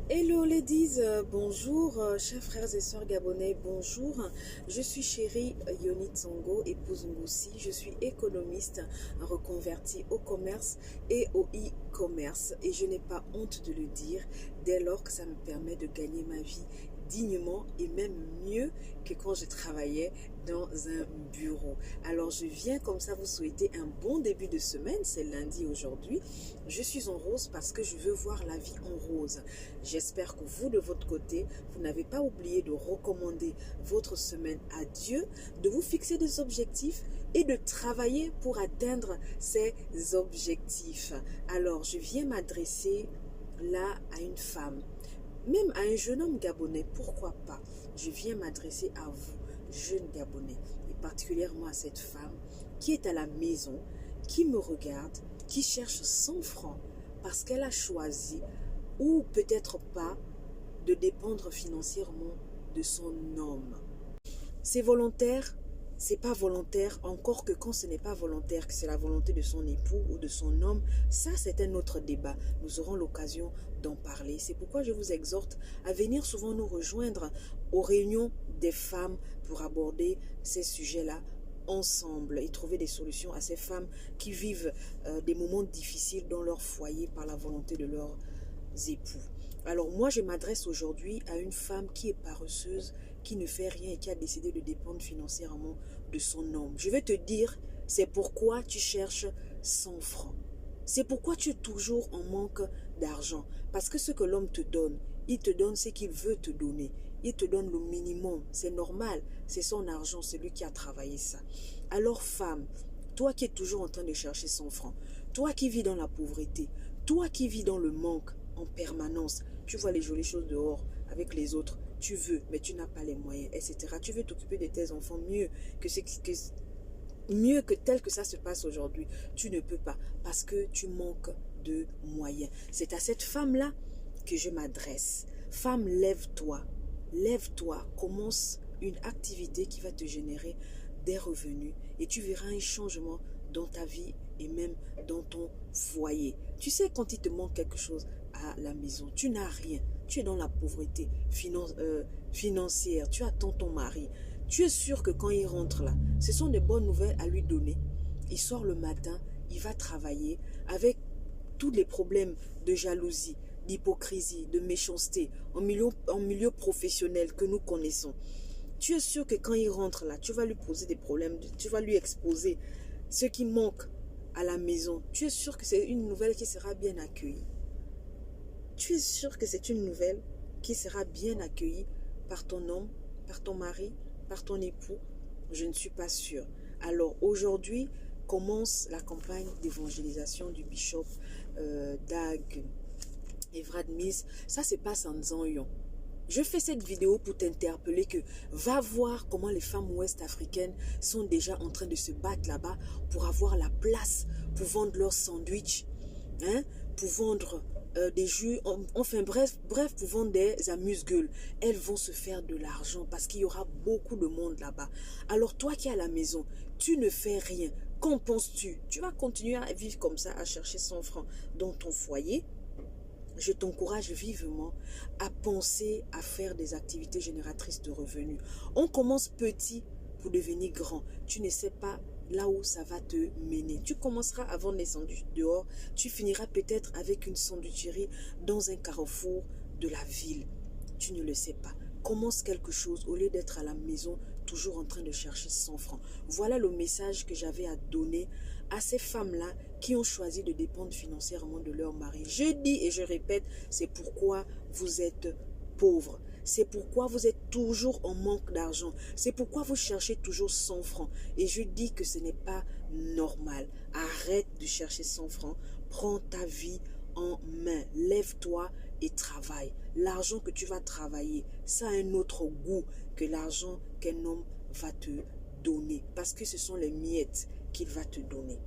Hello ladies, bonjour, chers frères et sœurs gabonais, bonjour. Je suis chérie Yoni Tsongo, épouse Ngoussi. Je suis économiste reconvertie au commerce et au e-commerce. Et je n'ai pas honte de le dire dès lors que ça me permet de gagner ma vie dignement et même mieux que quand je travaillais dans un bureau. Alors je viens comme ça vous souhaiter un bon début de semaine, c'est lundi aujourd'hui. Je suis en rose parce que je veux voir la vie en rose. J'espère que vous de votre côté, vous n'avez pas oublié de recommander votre semaine à Dieu, de vous fixer des objectifs et de travailler pour atteindre ces objectifs. Alors je viens m'adresser là à une femme, même à un jeune homme gabonais, pourquoi pas. Je viens m'adresser à vous, jeunes gabonais, et particulièrement à cette femme qui est à la maison, qui me regarde, qui cherche 100 francs parce qu'elle a choisi, ou peut-être pas, de dépendre financièrement de son homme. C'est volontaire, c'est pas volontaire, encore que quand ce n'est pas volontaire, que c'est la volonté de son époux ou de son homme, ça c'est un autre débat. Nous aurons l'occasion d'en parler. C'est pourquoi je vous exhorte à venir souvent nous rejoindre aux réunions des femmes pour aborder ces sujets-là ensemble et trouver des solutions à ces femmes qui vivent des moments difficiles dans leur foyer par la volonté de leurs époux. Alors moi je m'adresse aujourd'hui à une femme qui est paresseuse, qui ne fait rien et qui a décidé de dépendre financièrement de son homme. Je vais te dire, c'est pourquoi tu cherches 100 francs. C'est pourquoi tu es toujours en manque d'argent. Parce que ce que l'homme te donne, il te donne ce qu'il veut te donner. Il te donne le minimum. C'est normal. C'est son argent, c'est lui qui a travaillé ça. Alors femme, toi qui es toujours en train de chercher 100 francs, toi qui vis dans la pauvreté, toi qui vis dans le manque en permanence, tu vois les jolies choses dehors avec les autres, tu veux, mais tu n'as pas les moyens, etc. Tu veux t'occuper de tes enfants mieux que tel que ça se passe aujourd'hui. Tu ne peux pas parce que tu manques de moyens. C'est à cette femme-là que je m'adresse. Femme, lève-toi. Lève-toi. Commence une activité qui va te générer des revenus et tu verras un changement dans ta vie et même dans ton foyer. Tu sais, quand il te manque quelque chose à la maison, tu n'as rien. Tu es dans la pauvreté financière. Tu attends ton mari. Tu es sûr que quand il rentre là, ce sont des bonnes nouvelles à lui donner. Il sort le matin, il va travailler avec tous les problèmes de jalousie, d'hypocrisie, de méchanceté en milieu professionnel que nous connaissons. Tu es sûr que quand il rentre là, tu vas lui poser des problèmes, tu vas lui exposer ce qui manque à la maison. Tu es sûr que c'est une nouvelle qui sera bien accueillie. Tu es sûr que c'est une nouvelle qui sera bien accueillie par ton homme, par ton mari, par ton époux? Je ne suis pas sûre. Alors aujourd'hui commence la campagne d'évangélisation du bishop Dag Evrad Mise. Ça se passe en Nzanyon. Je fais cette vidéo pour t'interpeller que va voir comment les femmes ouest-africaines sont déjà en train de se battre là-bas pour avoir la place, pour vendre leurs sandwichs, pour vendre des jus, enfin bref, pour vendre des amuse-gueules. Elles vont se faire de l'argent parce qu'il y aura beaucoup de monde là-bas. Alors toi qui es à la maison, tu ne fais rien. Qu'en penses-tu? Tu vas continuer à vivre comme ça, à chercher 100 francs dans ton foyer? Je t'encourage vivement à penser à faire des activités génératrices de revenus. On commence petit pour devenir grand. Tu ne sais pas là où ça va te mener. Tu commenceras à vendre les sandwichs dehors. Tu finiras peut-être avec une sandwicherie dans un carrefour de la ville. Tu ne le sais pas. Commence quelque chose au lieu d'être à la maison toujours en train de chercher 100 francs. Voilà le message que j'avais à donner à ces femmes-là qui ont choisi de dépendre financièrement de leur mari. Je dis et je répète, c'est pourquoi vous êtes pauvres. C'est pourquoi vous êtes toujours en manque d'argent. C'est pourquoi vous cherchez toujours 100 francs. Et je dis que ce n'est pas normal. Arrête de chercher 100 francs. Prends ta vie en main. Lève-toi et travaille. L'argent que tu vas travailler, ça a un autre goût que l'argent qu'un homme va te donner. Parce que ce sont les miettes qu'il va te donner.